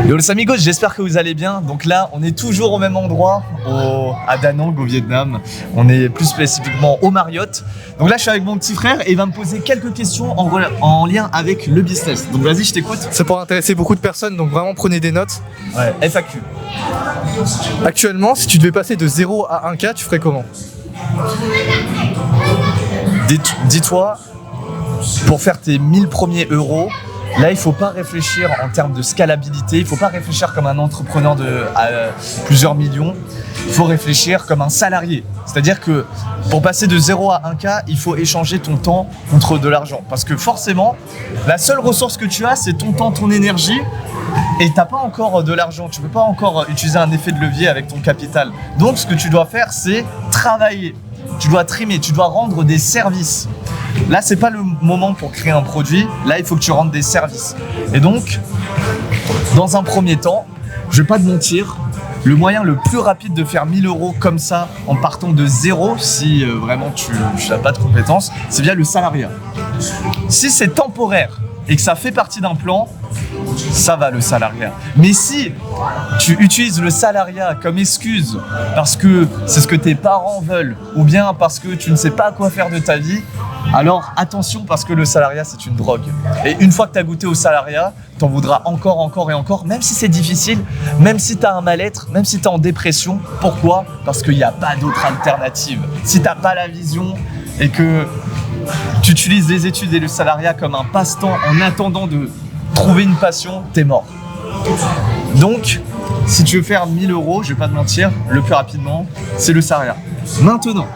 Yo les amigos, j'espère que vous allez bien. Donc là, on est toujours au même endroit, à Da Nang, au Vietnam. On est plus spécifiquement au Marriott. Donc là, je suis avec mon petit frère et il va me poser quelques questions en lien avec le business. Donc vas-y, je t'écoute. Ça pourrait intéresser beaucoup de personnes, donc vraiment prenez des notes. Ouais, FAQ. Actuellement, si tu devais passer de 0 à 1K, tu ferais comment? Dis-toi, pour faire tes 1000 premiers euros, là, il ne faut pas réfléchir en termes de scalabilité, il ne faut pas réfléchir comme un entrepreneur à plusieurs millions, il faut réfléchir comme un salarié. C'est-à-dire que pour passer de 0 à 1K, il faut échanger ton temps contre de l'argent. Parce que forcément, la seule ressource que tu as, c'est ton temps, ton énergie, et tu n'as pas encore de l'argent, tu ne peux pas encore utiliser un effet de levier avec ton capital. Donc, ce que tu dois faire, c'est travailler. Tu dois trimer, tu dois rendre des services. Là, c'est pas le moment pour créer un produit. Là, il faut que tu rendes des services. Et donc, dans un premier temps, je vais pas te mentir, le moyen le plus rapide de faire 1000 euros comme ça, en partant de zéro, si vraiment tu n'as pas de compétences, c'est via le salariat. Si c'est temporaire et que ça fait partie d'un plan, ça va le salariat. Mais si tu utilises le salariat comme excuse parce que c'est ce que tes parents veulent ou bien parce que tu ne sais pas quoi faire de ta vie, alors attention parce que le salariat c'est une drogue. Et une fois que tu as goûté au salariat, tu en voudras encore et encore, même si c'est difficile, même si tu as un mal-être, même si tu es en dépression. Pourquoi? Parce qu'il n'y a pas d'autre alternative. Si tu n'as pas la vision et que tu utilises les études et le salariat comme un passe-temps en attendant de trouver une passion, t'es mort. Donc, si tu veux faire 1000 euros, je vais pas te mentir, le plus rapidement, c'est le salariat. Maintenant,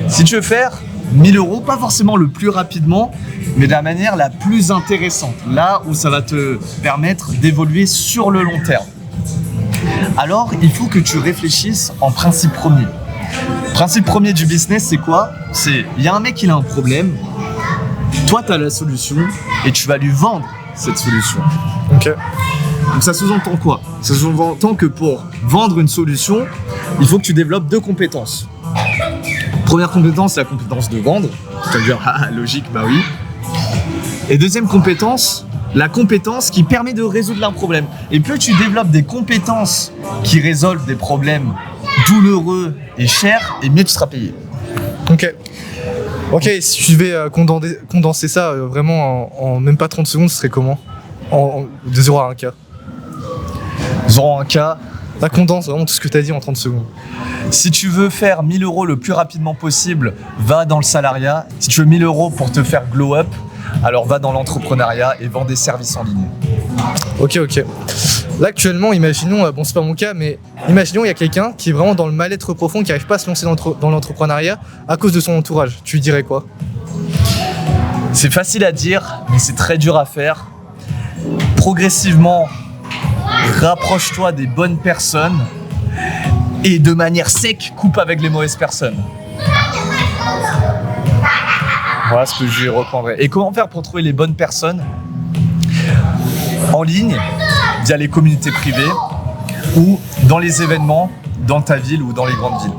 si tu veux faire 1000 euros, pas forcément le plus rapidement, mais de la manière la plus intéressante, là où ça va te permettre d'évoluer sur le long terme. Alors, il faut que tu réfléchisses en principe premier. Principe premier du business, c'est quoi? C'est, il y a un mec, il a un problème, toi, tu as la solution et tu vas lui vendre cette solution. Ok. Donc ça sous-entend quoi? Ça sous-entend que pour vendre une solution, il faut que tu développes deux compétences. Première compétence, c'est la compétence de vendre. Tu vas me dire, ah, logique, bah oui. Et deuxième compétence, la compétence qui permet de résoudre un problème. Et plus tu développes des compétences qui résolvent des problèmes douloureux et chers, et mieux tu seras payé. Ok, si tu devais condenser ça vraiment en même pas 30 secondes, ce serait comment? De 0 à 1K. 0 à 1K. Ça condense vraiment tout ce que tu as dit en 30 secondes. Si tu veux faire 1000 euros le plus rapidement possible, va dans le salariat. Si tu veux 1000 euros pour te faire glow up, alors va dans l'entrepreneuriat et vends des services en ligne. Ok. Là actuellement, imaginons, bon c'est pas mon cas, mais imaginons il y a quelqu'un qui est vraiment dans le mal-être profond, qui n'arrive pas à se lancer dans l'entrepreneuriat à cause de son entourage. Tu lui dirais quoi? C'est facile à dire, mais c'est très dur à faire. Progressivement, rapproche-toi des bonnes personnes et de manière sec, coupe avec les mauvaises personnes. Voilà ce que je lui reprendrai. Et comment faire pour trouver les bonnes personnes? En ligne, via les communautés privées ou dans les événements dans ta ville ou dans les grandes villes.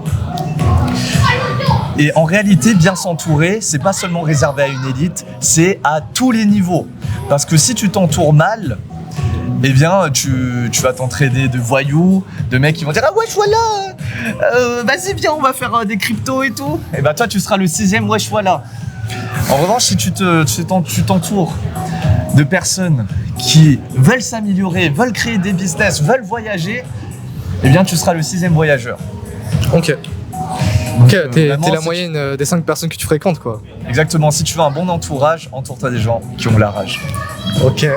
Et en réalité, bien s'entourer, c'est pas seulement réservé à une élite, c'est à tous les niveaux. Parce que si tu t'entoures mal, eh bien, tu vas t'entraider de voyous, de mecs qui vont dire « Ah wesh, voilà, vas-y, viens, on va faire des cryptos et tout. » Et ben toi, tu seras le 6e wesh, voilà. En revanche, si tu t'entoures de personnes qui veulent s'améliorer, veulent créer des business, veulent voyager, eh bien, tu seras le 6e voyageur. Ok, t'es la moyenne des 5 personnes que tu fréquentes, quoi. Exactement, si tu veux un bon entourage, entoure-toi des gens qui ont la rage. Ok,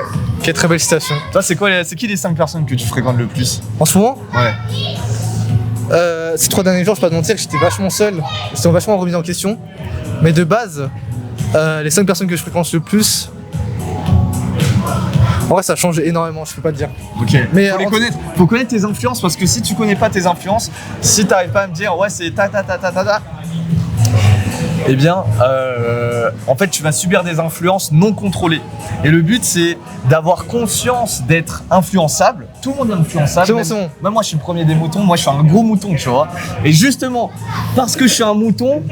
très belle citation. Toi, c'est qui les 5 personnes que tu fréquentes le plus? En ce moment? Ouais. Ces 3 derniers jours, je vais pas te mentir, j'étais vachement seul, j'étais vachement remis en question. Mais de base, les 5 personnes que je fréquente le plus, en vrai, ça change énormément, je peux pas te dire. Ok. Mais faut connaître tes influences, parce que si tu connais pas tes influences, si t'arrives pas à me dire ouais c'est ta, eh bien en fait tu vas subir des influences non contrôlées. Et le but c'est d'avoir conscience d'être influençable. Tout le monde est influençable. C'est bon. Même moi je suis le premier des moutons, moi je suis un gros mouton, tu vois. Et justement, parce que je suis un mouton,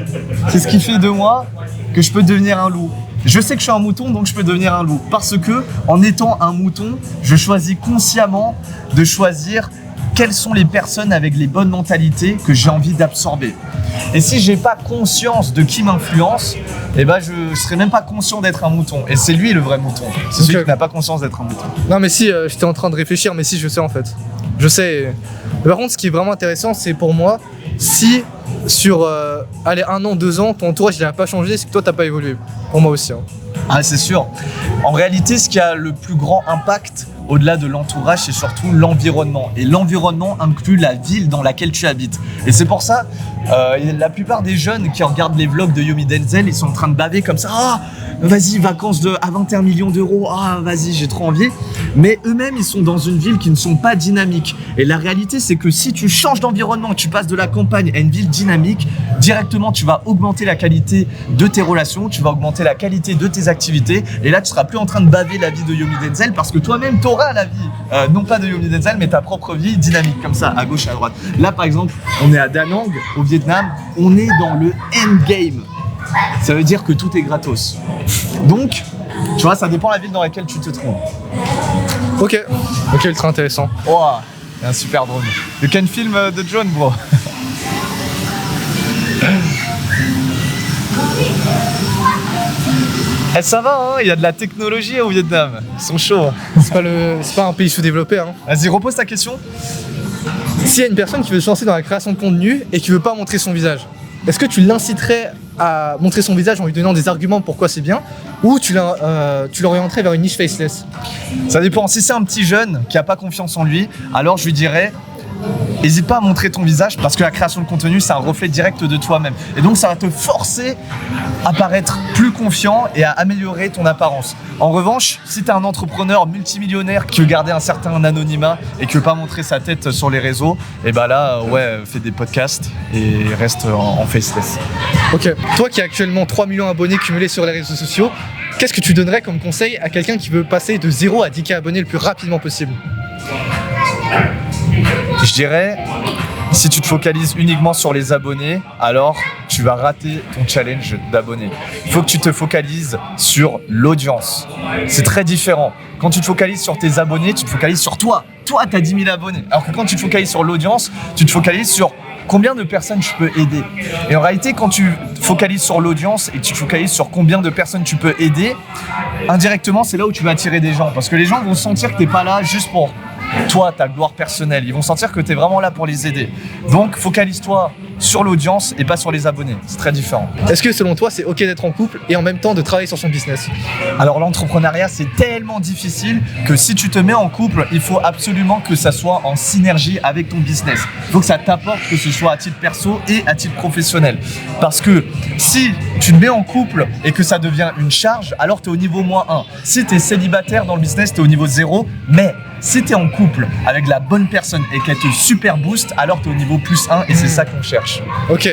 c'est ce qui fait de moi que je peux devenir un loup. je sais que je suis un mouton, donc je peux devenir un loup. Parce que, en étant un mouton, je choisis consciemment de choisir quelles sont les personnes avec les bonnes mentalités que j'ai envie d'absorber. Et si j'ai pas conscience de qui m'influence, eh ben je serais même pas conscient d'être un mouton. Et c'est lui le vrai mouton. C'est celui qui n'a pas conscience d'être un mouton. Non mais si, j'étais en train de réfléchir, mais si je sais en fait. Je sais. Mais par contre, ce qui est vraiment intéressant, c'est pour moi, si sur allez, 1 an, 2 ans, ton entourage il n'a pas changé, c'est que toi t'as pas évolué. Pour moi aussi. Hein. Ah c'est sûr. En réalité, ce qui a le plus grand impact au-delà de l'entourage, c'est surtout l'environnement. Et l'environnement inclut la ville dans laquelle tu habites. Et c'est pour ça, la plupart des jeunes qui regardent les vlogs de Yomi Denzel, ils sont en train de baver comme ça. Ah, vas-y, vacances à 21 millions d'euros. Ah, vas-y, j'ai trop envie. Mais eux-mêmes, ils sont dans une ville qui ne sont pas dynamiques. Et la réalité, c'est que si tu changes d'environnement, tu passes de la campagne à une ville dynamique, directement, tu vas augmenter la qualité de tes relations, tu vas augmenter la qualité de tes activités. Et là, tu seras plus en train de baver la vie de Yomi Denzel parce que toi-même, tu auras la vie, non pas de Yomi Denzel, mais ta propre vie dynamique, comme ça, à gauche et à droite. Là, par exemple, on est à Da Nang, au Vietnam, on est dans le endgame. Ça veut dire que tout est gratos. Donc, tu vois, ça dépend de la ville dans laquelle tu te trouves. Ok, ultra intéressant. Oh, il y a un super drone. You can film the drone, bro. Eh, ça va, hein, il y a de la technologie au Vietnam. Ils sont chauds. C'est pas un pays sous-développé. Hein. Vas-y, repose ta question. S'il y a une personne qui veut se lancer dans la création de contenu et qui veut pas montrer son visage, est-ce que tu l'inciterais à montrer son visage en lui donnant des arguments pourquoi c'est bien, ou tu l'orienterais vers une niche faceless? Ça dépend. Si c'est un petit jeune qui n'a pas confiance en lui, alors je lui dirais n'hésite pas à montrer ton visage parce que la création de contenu, c'est un reflet direct de toi-même. Et donc, ça va te forcer à paraître plus confiant et à améliorer ton apparence. En revanche, si tu es un entrepreneur multimillionnaire qui veut garder un certain anonymat et qui veut pas montrer sa tête sur les réseaux, et bah là, ouais, fais des podcasts et reste en faceless. Ok. Toi qui as actuellement 3 millions d'abonnés cumulés sur les réseaux sociaux, qu'est-ce que tu donnerais comme conseil à quelqu'un qui veut passer de 0 à 10K abonnés le plus rapidement possible? Je dirais, si tu te focalises uniquement sur les abonnés, alors tu vas rater ton challenge d'abonnés. Il faut que tu te focalises sur l'audience. C'est très différent. Quand tu te focalises sur tes abonnés, tu te focalises sur toi. Toi, tu as 10 000 abonnés. Alors que quand tu te focalises sur l'audience, tu te focalises sur combien de personnes je peux aider. Et en réalité, quand tu te focalises sur l'audience et que tu te focalises sur combien de personnes tu peux aider, indirectement, c'est là où tu vas attirer des gens. Parce que les gens vont sentir que tu n'es pas là juste pour toi, ta gloire personnelle. Ils vont sentir que tu es vraiment là pour les aider. Donc, focalise-toi sur l'audience et pas sur les abonnés. C'est très différent. Est-ce que selon toi, c'est ok d'être en couple et en même temps de travailler sur son business? Alors, l'entrepreneuriat, c'est tellement difficile que si tu te mets en couple, il faut absolument que ça soit en synergie avec ton business. Il faut que ça t'apporte, que ce soit à titre perso et à titre professionnel. Parce que si tu te mets en couple et que ça devient une charge, alors tu es au niveau -1. Si tu es célibataire dans le business, tu es au niveau 0. Mais si tu es en couple avec la bonne personne et qu'elle te super booste, alors tu es au niveau +1 et c'est ça qu'on cherche. Ok,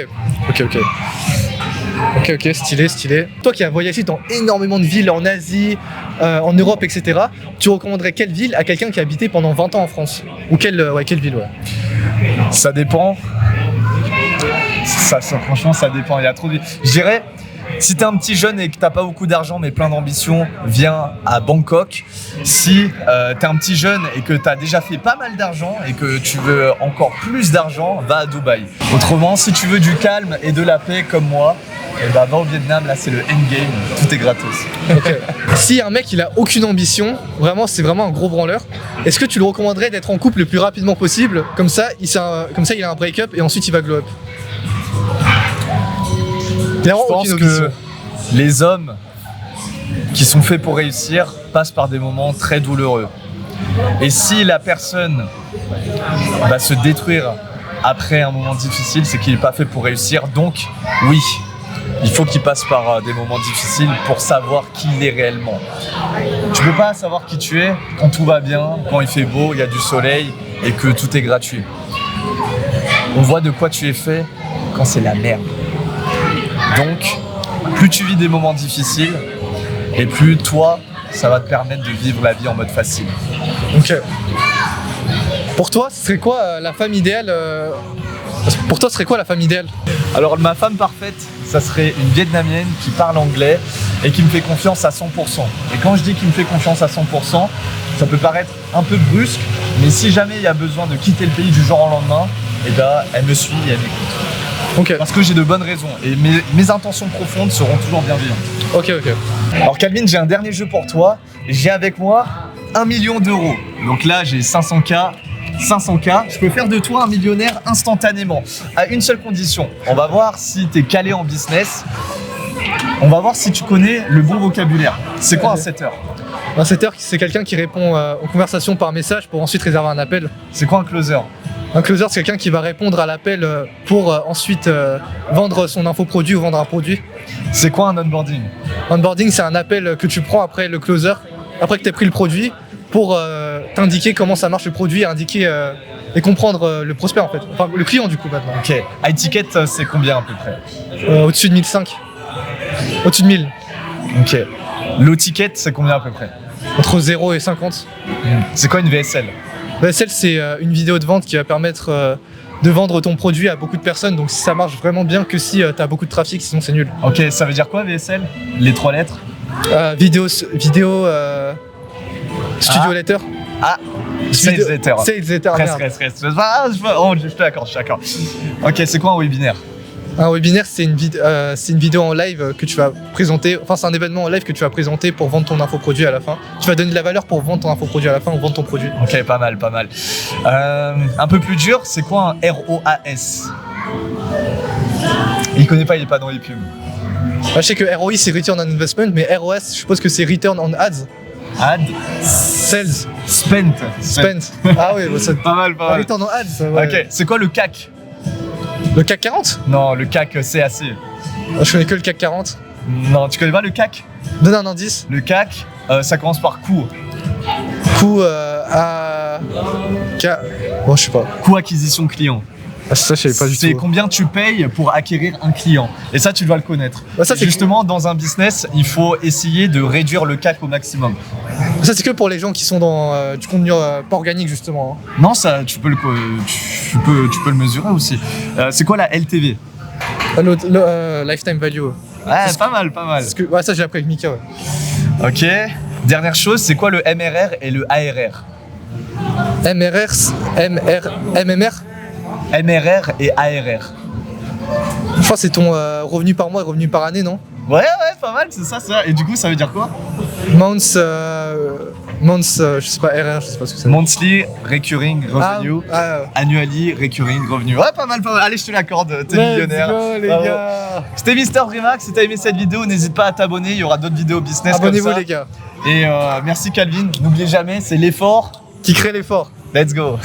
stylé. Toi qui as voyagé dans énormément de villes en Asie, en Europe, etc., tu recommanderais quelle ville à quelqu'un qui a habité pendant 20 ans en France? Ou quelle ville, ouais. Ça dépend. Franchement, ça dépend. Il y a trop de... Je dirais, si t'es un petit jeune et que t'as pas beaucoup d'argent mais plein d'ambition, viens à Bangkok. Si t'es un petit jeune et que t'as déjà fait pas mal d'argent et que tu veux encore plus d'argent, va à Dubaï. Autrement, si tu veux du calme et de la paix comme moi, et bah va au Vietnam, là c'est le endgame, tout est gratos. Ok. Si un mec il a aucune ambition, vraiment c'est vraiment un gros branleur, est-ce que tu le recommanderais d'être en couple le plus rapidement possible? Comme ça il a un break-up et ensuite il va glow up. Je pense que les hommes qui sont faits pour réussir passent par des moments très douloureux. Et si la personne va se détruire après un moment difficile, c'est qu'il n'est pas fait pour réussir. Donc oui, il faut qu'il passe par des moments difficiles pour savoir qui il est réellement. Tu peux pas savoir qui tu es quand tout va bien, quand il fait beau, il y a du soleil et que tout est gratuit. On voit de quoi tu es fait quand c'est la merde. Donc, plus tu vis des moments difficiles, et plus toi, ça va te permettre de vivre la vie en mode facile. Ok. Pour toi, ce serait quoi la femme idéale Pour toi, ce serait quoi la femme idéale? Alors ma femme parfaite, ça serait une Vietnamienne qui parle anglais et qui me fait confiance à 100%. Et quand je dis qu'il me fait confiance à 100%, ça peut paraître un peu brusque, mais si jamais il y a besoin de quitter le pays du jour au lendemain, et ben elle me suit et elle m'écoute. Ok, Parce que j'ai de bonnes raisons et mes intentions profondes seront toujours bienveillantes. ok. Alors Calvin, j'ai un dernier jeu pour toi. J'ai avec moi 1 million d'euros. Donc là, j'ai 500K. Je peux faire de toi un millionnaire instantanément, à une seule condition. On va voir si tu es calé en business. On va voir si tu connais le bon vocabulaire. C'est quoi un setter? Un setter, c'est quelqu'un qui répond aux conversations par message pour ensuite réserver un appel. C'est quoi un closer? Un closer, c'est quelqu'un qui va répondre à l'appel pour ensuite vendre son infoproduit ou vendre un produit. C'est quoi un onboarding? Onboarding, c'est un appel que tu prends après le closer, après que tu aies pris le produit, pour t'indiquer comment ça marche le produit, indiquer et comprendre le prospect en fait. Enfin, le client du coup maintenant. Ok. High ticket, c'est combien à peu près? Au-dessus de 1005. Au-dessus de 1000. Ok. Low ticket, c'est combien à peu près? Entre 0 et 50. C'est quoi une VSL? VSL, c'est une vidéo de vente qui va permettre de vendre ton produit à beaucoup de personnes. Donc ça marche vraiment bien que si tu as beaucoup de trafic, sinon c'est nul. Ok, ça veut dire quoi VSL? Les 3 lettres? Vidéo studio letter. Ah, sales letter. Sales letter, merde. Reste. Ah, je te l'accorde. Ok, c'est quoi un webinaire? Un webinaire, c'est une vidéo en live que tu vas présenter. Enfin, c'est un événement en live que tu vas présenter pour vendre ton infoproduit à la fin. Tu vas donner de la valeur pour vendre ton infoproduit à la fin ou vendre ton produit. Ok, pas mal. Un peu plus dur, c'est quoi un ROAS? Il connaît pas, il est pas dans les pubs. Je sais que ROI c'est Return on Investment, mais ROS, je suppose que c'est Return on Ads. Ad? Sales. Spent. Ah oui, ça... Pas mal. Return on Ads, ouais. Ok, c'est quoi le CAC? Le CAC 40? Non, le CAC CAC. Je connais que le CAC 40. Non, tu connais pas le CAC? Donne un indice. Le CAC, ça commence par coût. Coût à... Bon, je sais pas. Coût acquisition client. Ah, ça, je savais pas du tout. C'est combien tu payes pour acquérir un client. Et ça, tu dois le connaître. Bah, ça, justement, dans un business, il faut essayer de réduire le CAC au maximum. Ça, c'est que pour les gens qui sont dans du contenu pas organique, justement. Non, ça, tu peux le mesurer aussi. C'est quoi la LTV? Lifetime value. Ouais, pas mal. Ouais, ça, j'ai appris avec Mika, ouais. Ok. Dernière chose, c'est quoi le MRR et le ARR? MMR. MRR et ARR. Je crois que c'est ton revenu par mois et revenu par année, non? Ouais, pas mal, c'est ça. Et du coup, ça veut dire quoi? Months, je sais pas, RR, je sais pas ce que c'est. Monthly Recurring Revenue. Ah. Annually Recurring Revenue. Ouais, pas mal. Allez, je te l'accorde, t'es millionnaire. Let's go, les gars. C'était Mister Brimac. Si t'as aimé cette vidéo, n'hésite pas à t'abonner. Il y aura d'autres vidéos business comme ça. Abonnez-vous, les gars. Et merci Calvin. N'oubliez jamais, c'est l'effort Qui crée l'effort. Let's go.